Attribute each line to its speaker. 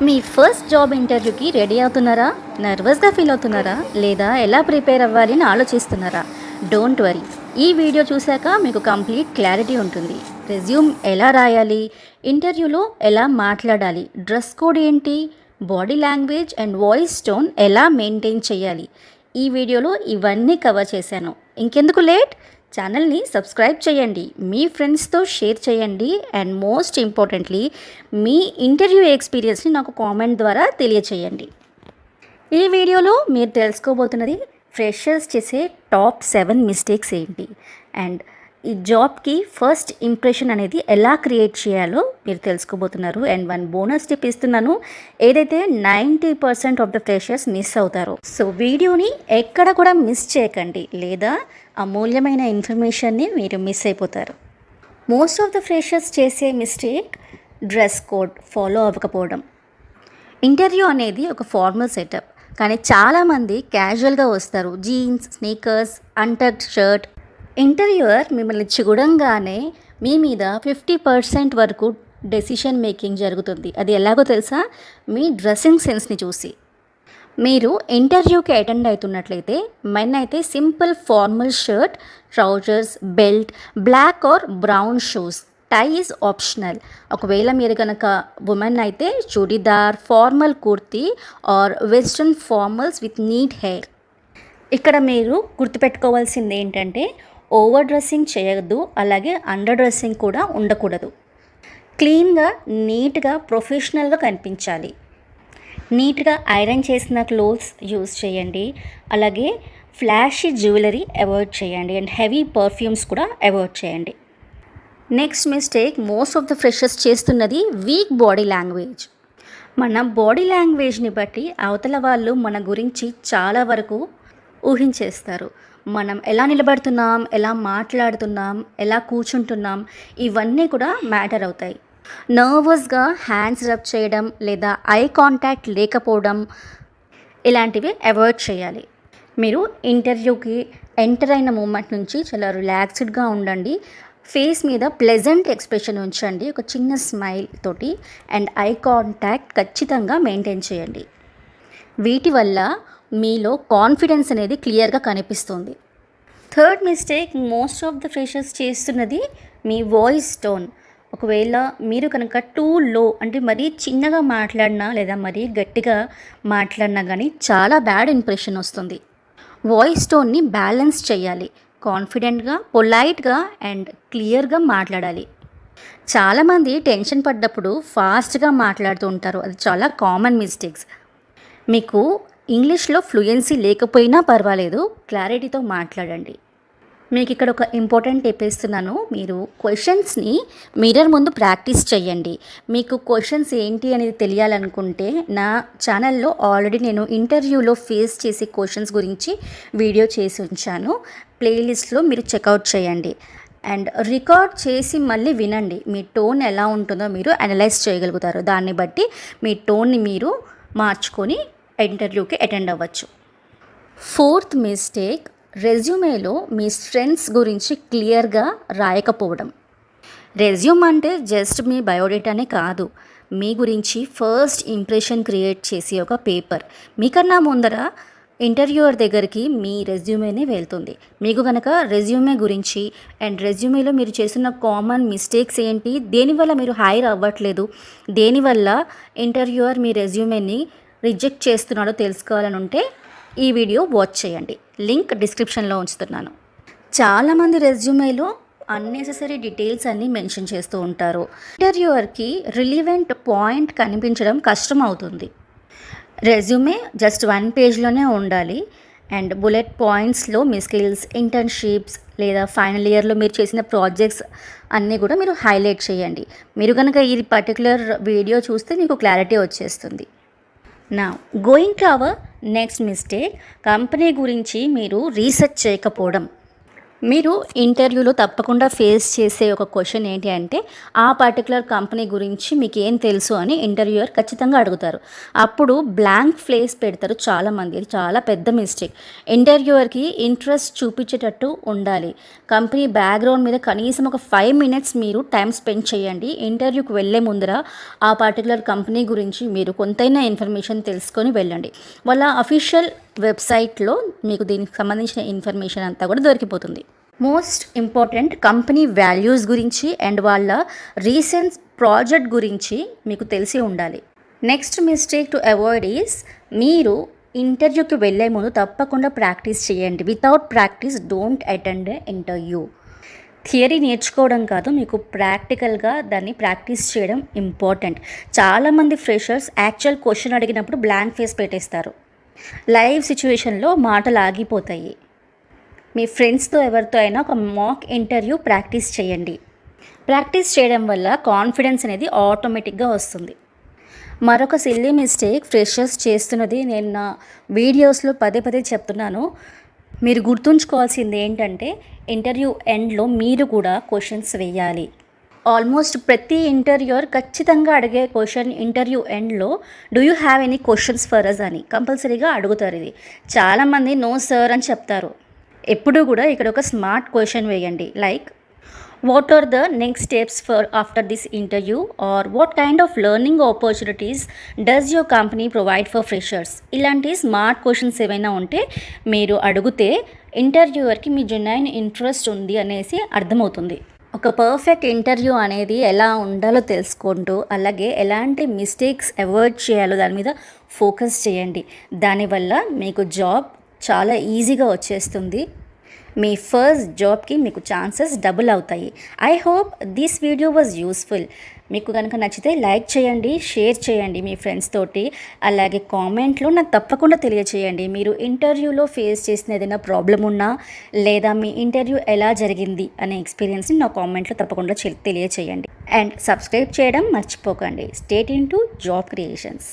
Speaker 1: మీ first job ఇంటర్వ్యూకి ready అవుతున్నారా? నర్వస్గా feel అవుతున్నారా? లేదా ఎలా ప్రిపేర్ అవ్వాలి అని ఆలోచిస్తున్నారా? డోంట్ వరీ, ఈ వీడియో చూశాక మీకు కంప్లీట్ క్లారిటీ ఉంటుంది. రెజ్యూమ్ ఎలా రాయాలి, ఇంటర్వ్యూలో ఎలా మాట్లాడాలి, డ్రెస్ కోడ్ ఏంటి, body language and voice tone ఎలా మెయింటైన్ చేయాలి, ఈ వీడియోలో ఇవన్నీ కవర్ చేశాను. ఇంకెందుకు లేట్, ఛానల్ని సబ్స్క్రైబ్ చేయండి, మీ ఫ్రెండ్స్తో షేర్ చేయండి అండ్ మోస్ట్ ఇంపార్టెంట్లీ మీ ఇంటర్వ్యూ ఎక్స్పీరియన్స్ని నాకు కామెంట్ ద్వారా తెలియచేయండి. ఈ వీడియోలో మీరు తెలుసుకోబోతున్నది ఫ్రెషర్స్ చేసే టాప్ 7 మిస్టేక్స్ ఏంటి అండ్ ఈ జాబ్కి ఫస్ట్ ఇంప్రెషన్ అనేది ఎలా క్రియేట్ చేయాలో మీరు తెలుసుకోబోతున్నారు. అండ్ 1 బోనస్ టిప్ ఇస్తున్నాను, ఏదైతే 90% ఆఫ్ ద ఫ్రెషర్స్ మిస్ అవుతారో. సో వీడియోని ఎక్కడ కూడా మిస్ చేయకండి, లేదా అమూల్యమైన ఇన్ఫర్మేషన్ని మీరు మిస్ అయిపోతారు. మోస్ట్ ఆఫ్ ద ఫ్రెషర్స్ చేసే మిస్టేక్ డ్రెస్ కోడ్ ఫాలో అవ్వకపోవడం. ఇంటర్వ్యూ అనేది ఒక ఫార్మల్ సెటప్, కానీ చాలామంది క్యాజువల్గా వస్తారు. Jeans, sneakers, untucked shirt. Interviewer మిమ్మల్ని చూడంగానే మీ మీద 50% వరకు డెసిషన్ మేకింగ్ జరుగుతుంది. అది ఎలాగో తెలుసా? మీ డ్రెస్సింగ్ సెన్స్ని చూసి. మీరు ఇంటర్వ్యూకి అటెండ్ అవుతున్నట్లయితే మెన్ అయితే simple formal shirt, trousers, belt, black or brown shoes, tie is optional. ఒకవేళ మీరు కనుక ఉమెన్ అయితే churidar, formal kurti or western formals with neat hair. ఇక్కడ మీరు గుర్తుపెట్టుకోవాల్సింది ఏంటంటే ఓవర్ డ్రెస్సింగ్ చేయొద్దు, అలాగే అండర్ డ్రెస్సింగ్ కూడా ఉండకూడదు. క్లీన్గా, నీట్గా, ప్రొఫెషనల్గా కనిపించాలి. నీట్గా ఐరన్ చేసిన క్లోత్స్ యూజ్ చేయండి, అలాగే ఫ్లాషీ జ్యువెలరీ అవాయిడ్ చేయండి అండ్ హెవీ పర్ఫ్యూమ్స్ కూడా అవాయిడ్ చేయండి. Next mistake most of the freshers చేస్తున్నది వీక్ బాడీ లాంగ్వేజ్. మన బాడీ లాంగ్వేజ్ని బట్టి అవతల వాళ్ళు మన గురించి చాలా వరకు ఊహించేస్తారు. మనం ఎలా నిలబడుతున్నాం, ఎలా మాట్లాడుతున్నాం, ఎలా కూర్చుంటున్నాం, ఇవన్నీ కూడా మ్యాటర్ అవుతాయి. నర్వస్గా హ్యాండ్స్ రబ్ చేయడం లేదా ఐ కాంటాక్ట్ లేకపోవడం, ఇలాంటివి అవాయిడ్ చేయాలి. మీరు ఇంటర్వ్యూకి ఎంటర్ అయిన మూమెంట్ నుంచి చాలా రిలాక్స్డ్గా ఉండండి. ఫేస్ మీద ప్లెజెంట్ ఎక్స్ప్రెషన్ ఉంచండి, ఒక చిన్న స్మైల్ తోటి, అండ్ ఐ కాంటాక్ట్ ఖచ్చితంగా మెయింటైన్ చేయండి. వీటి వల్ల మీలో కాన్ఫిడెన్స్ అనేది క్లియర్గా కనిపిస్తుంది. Third mistake most of the freshers చేస్తున్నది మీ వాయిస్ టోన్. ఒకవేళ మీరు కనుక టూ లో, అంటే మరీ చిన్నగా మాట్లాడినా లేదా మరీ గట్టిగా మాట్లాడినా కానీ చాలా బ్యాడ్ ఇంప్రెషన్ వస్తుంది. వాయిస్ టోన్ని బ్యాలెన్స్ చేయాలి. కాన్ఫిడెంట్గా, పొలైట్గా అండ్ క్లియర్గా మాట్లాడాలి. చాలామంది టెన్షన్ పడ్డప్పుడు ఫాస్ట్గా మాట్లాడుతూ ఉంటారు, అది చాలా కామన్ మిస్టేక్స్. మీకు ఇంగ్లీష్లో ఫ్లూయెన్సీ లేకపోయినా పర్వాలేదు, క్లారిటీతో మాట్లాడండి. మీకు ఇక్కడ ఒక ఇంపార్టెంట్ టిప్ ఇస్తున్నాను, మీరు క్వశ్చన్స్ని మిర్రర్ ముందు ప్రాక్టీస్ చేయండి. మీకు క్వశ్చన్స్ ఏంటి అనేది తెలియాలనుకుంటే నా ఛానల్లో ఆల్రెడీ నేను ఇంటర్వ్యూలో ఫేస్ చేసే క్వశ్చన్స్ గురించి వీడియో చేసి ఉంచాను. ప్లేలిస్ట్లో మీరు చెక్అవుట్ చేయండి అండ్ రికార్డ్ చేసి మళ్ళీ వినండి. మీ టోన్ ఎలా ఉంటుందో మీరు అనలైజ్ చేయగలుగుతారు. దాన్ని బట్టి మీ టోన్ని మీరు మార్చుకొని ఇంటర్వ్యూకి అటెండ్ అవ్వచ్చు. ఫోర్త్ మిస్టేక్, రెజ్యూమేలో మీ స్ట్రెంగ్త్స్ గురించి క్లియర్గా రాయకపోవడం. రెజ్యూమ్ అంటే జస్ట్ మీ బయోడేటానే కాదు, మీ గురించి ఫస్ట్ ఇంప్రెషన్ క్రియేట్ చేసి ఒక పేపర్. మీకన్నా ముందర ఇంటర్వ్యూయర్ దగ్గరికి మీ రెజ్యూమేనే వెళ్తుంది. మీకు కనుక రెజ్యూమే గురించి అండ్ రెజ్యూమేలో మీరు చేసిన కామన్ మిస్టేక్స్ ఏంటి, దేనివల్ల మీరు హైర్ అవ్వట్లేదు, దేనివల్ల ఇంటర్వ్యూయర్ మీ రెజ్యూమేని రిజెక్ట్ చేస్తున్నాడో తెలుసుకోవాలని ఉంటే ఈ వీడియో వాచ్ చేయండి. లింక్ డిస్క్రిప్షన్లో ఉంచుతున్నాను. చాలామంది రెజ్యూమేలో అన్నెసెసరీ డీటెయిల్స్ అన్నీ మెన్షన్ చేస్తూ ఉంటారు. ఇంటర్వ్యూయర్కి రిలివెంట్ పాయింట్ కనిపించడం కష్టం అవుతుంది. రెజ్యూమే జస్ట్ 1 పేజ్లోనే ఉండాలి అండ్ బుల్లెట్ పాయింట్స్లో మీ స్కిల్స్, ఇంటర్న్షిప్స్ లేదా ఫైనల్ ఇయర్లో మీరు చేసిన ప్రాజెక్ట్స్ అన్నీ కూడా మీరు హైలైట్ చేయండి. మీరు కనుక ఈ పర్టికులర్ వీడియో చూస్తే మీకు క్లారిటీ వచ్చేస్తుంది. Now, going to our next mistake, company గురించి మీరు రీసెర్చ్ చేయకపోవడం. మీరు ఇంటర్వ్యూలో తప్పకుండా ఫేస్ చేసే ఒక క్వశ్చన్ ఏంటి అంటే, ఆ పర్టికులర్ కంపెనీ గురించి మీకు ఏం తెలుసు అని ఇంటర్వ్యూయర్ ఖచ్చితంగా అడుగుతారు. అప్పుడు బ్లాంక్ ప్లేస్ పెడతారు చాలామంది. ఇది చాలా పెద్ద మిస్టేక్. ఇంటర్వ్యూయర్‌కి ఇంట్రెస్ట్ చూపించేటట్టు ఉండాలి. కంపెనీ బ్యాక్‌గ్రౌండ్ మీద కనీసం ఒక 5 మినిట్స్ మీరు టైమ్ స్పెండ్ చేయండి. ఇంటర్వ్యూకి వెళ్ళే ముందర ఆ పర్టికులర్ కంపెనీ గురించి మీరు కొంతైనా ఇన్ఫర్మేషన్ తెలుసుకొని వెళ్ళండి. వాళ్ళ అఫీషియల్ వెబ్సైట్లో మీకు దీనికి సంబంధించిన ఇన్ఫర్మేషన్ అంతా కూడా దొరికిపోతుంది. మోస్ట్ ఇంపార్టెంట్ కంపెనీ వాల్యూస్ గురించి అండ్ వాళ్ళ రీసెంట్ ప్రాజెక్ట్ గురించి మీకు తెలిసి ఉండాలి. Next mistake to avoid is, మీరు ఇంటర్వ్యూకి వెళ్ళే ముందు తప్పకుండా ప్రాక్టీస్ చేయండి. Without practice don't attend a interview. Theory నేర్చుకోవడం కాదు, మీకు ప్రాక్టికల్గా దాన్ని ప్రాక్టీస్ చేయడం ఇంపార్టెంట్. చాలామంది ఫ్రెషర్స్ యాక్చువల్ క్వశ్చన్ అడిగినప్పుడు బ్లాంక్ ఫేస్ పెట్టేస్తారు. లైవ్ సిచ్యువేషన్లో మాటలు ఆగిపోతాయి. మీ ఫ్రెండ్స్తో ఎవరితో అయినా ఒక మాక్ ఇంటర్వ్యూ ప్రాక్టీస్ చేయండి. ప్రాక్టీస్ చేయడం వల్ల కాన్ఫిడెన్స్ అనేది ఆటోమేటిక్గా వస్తుంది. మరొక సిల్లీ మిస్టేక్ ఫ్రెషర్స్ చేస్తున్నది నేను నా వీడియోస్లో పదే పదే చెప్తున్నాను. మీరు గుర్తుంచుకోవాల్సింది ఏంటంటే, ఇంటర్వ్యూ ఎండ్లో మీరు కూడా క్వశ్చన్స్ వేయాలి. ఆల్మోస్ట్ ప్రతి ఇంటర్వ్యూయర్ ఖచ్చితంగా అడిగే క్వశ్చన్ ఇంటర్వ్యూ ఎండ్లో, do you have any questions for us అని కంపల్సరీగా అడుగుతారు. ఇది చాలామంది నో సార్ అని చెప్తారు. ఎప్పుడూ కూడా ఇక్కడ ఒక స్మార్ట్ క్వశ్చన్ వేయండి. Like, what are the next steps for after this interview, or what kind of learning opportunities does your company provide for freshers. ఇలాంటి స్మార్ట్ క్వశ్చన్స్ ఏమైనా ఉంటే మీరు అడిగితే ఇంటర్వ్యూవర్కి మీ జెన్యూన్ ఇంట్రెస్ట్ ఉంది అనేసి అర్థమవుతుంది. ఒక పర్ఫెక్ట్ ఇంటర్వ్యూ అనేది ఎలా ఉండాలో తెలుసుకుంటూ, అలాగే ఎలాంటి మిస్టేక్స్ అవాయిడ్ చేయాలో దాని మీద ఫోకస్ చేయండి. దానివల్ల మీకు జాబ్ చాలా ఈజీగా వచ్చేస్తుంది. మీ ఫస్ట్ జాబ్కి మీకు ఛాన్సెస్ డబుల్ అవుతాయి. I hope this video was useful. మీకు కనుక నచ్చితే లైక్ చేయండి, షేర్ చేయండి మీ ఫ్రెండ్స్ తోటి. అలాగే కామెంట్లో నాకు తప్పకుండా తెలియచేయండి. మీరు ఇంటర్వ్యూలో ఫేస్ చేసిన ఏదైనా ప్రాబ్లం ఉన్నా, లేదా మీ ఇంటర్వ్యూ ఎలా జరిగింది అనే ఎక్స్పీరియన్స్ని నా కామెంట్లో తప్పకుండా తెలియచేయండి. అండ్ సబ్స్క్రైబ్ చేయడం మర్చిపోకండి. Stay tune to job creations.